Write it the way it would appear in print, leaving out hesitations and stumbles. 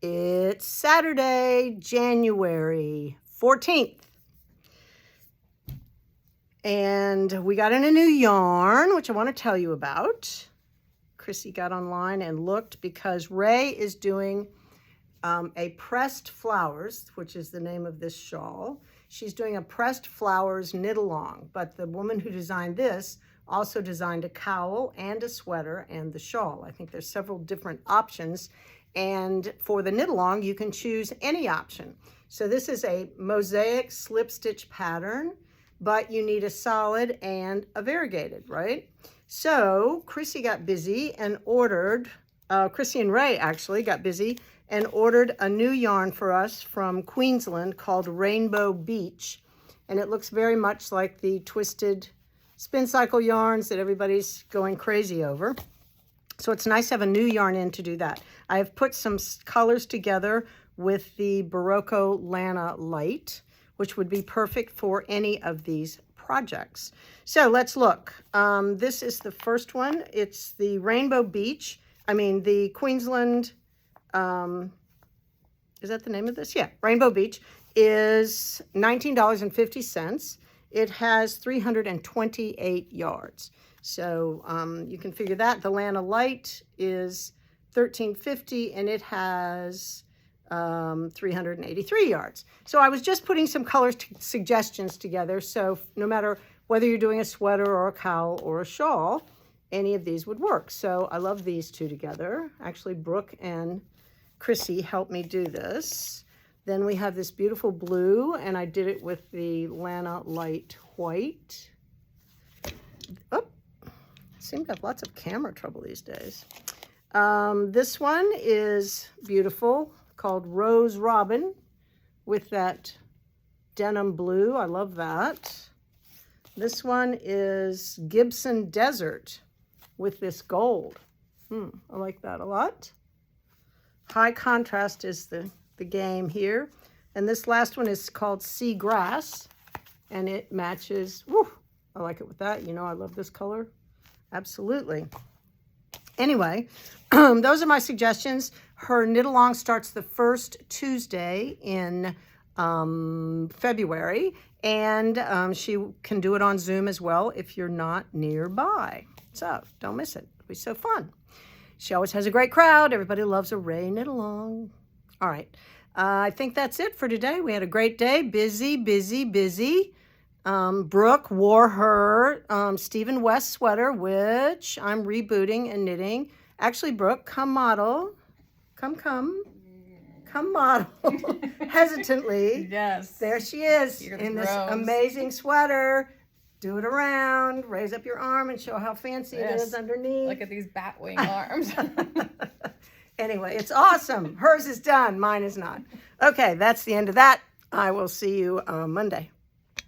It's Saturday, January 14th. And we got in a new yarn, which I want to tell you about. Chrissy got online and looked because Ray is doing a pressed flowers, which is the name of this shawl. She's doing a pressed flowers knit along, but the woman who designed this also designed a cowl and a sweater and the shawl. I think there's several different options. And for the knit along, you can choose any option. So this is a mosaic slip stitch pattern, but you need a solid and a variegated, right? So Chrissy got busy and ordered, Chrissy and Ray actually got busy and ordered a new yarn for us from Queensland called Rainbow Beach. And it looks very much like the twisted spin cycle yarns that everybody's going crazy over. So it's nice to have a new yarn in to do that. I have put some colors together with the Berroco Lana Light, which would be perfect for any of these projects. So let's look. This is the first one. It's the Rainbow Beach. The Queensland, is that the name of this? Yeah, Rainbow Beach is $19.50. It has 328 yards. So you can figure that. The Lana Light is $13.50 and it has 383 yards. So I was just putting some color suggestions together. So no matter whether you're doing a sweater or a cowl or a shawl, any of these would work. So I love these two together. Actually, Brooke and Chrissy helped me do this. Then we have this beautiful blue, and I did it with the Lana Light White. Oh, I seem to have lots of camera trouble these days. This one is beautiful, called Rose Robin, with that denim blue. I love that. This one is Gibson Desert with this gold. I like that a lot. High contrast is the game here. And this last one is called Sea Grass, and it matches. Woo, I like it with that. You know, I love this color. Absolutely. Anyway, those are my suggestions. Her knit along starts the first Tuesday in February, and she can do it on Zoom as well if you're not nearby. So don't miss it. It'll be so fun. She always has a great crowd. Everybody loves a Ray knit along. All right. I think that's it for today. We had a great day. Busy, busy, busy. Brooke wore her Stephen West sweater, which I'm rebooting and knitting. Actually, Brooke, come model. Come model. Hesitantly. Yes. There she is in this amazing sweater. Do it around. Raise up your arm and show how fancy it is underneath. Look at these bat wing arms. Anyway, it's awesome. Hers is done. Mine is not. Okay, that's the end of that. I will see you Monday.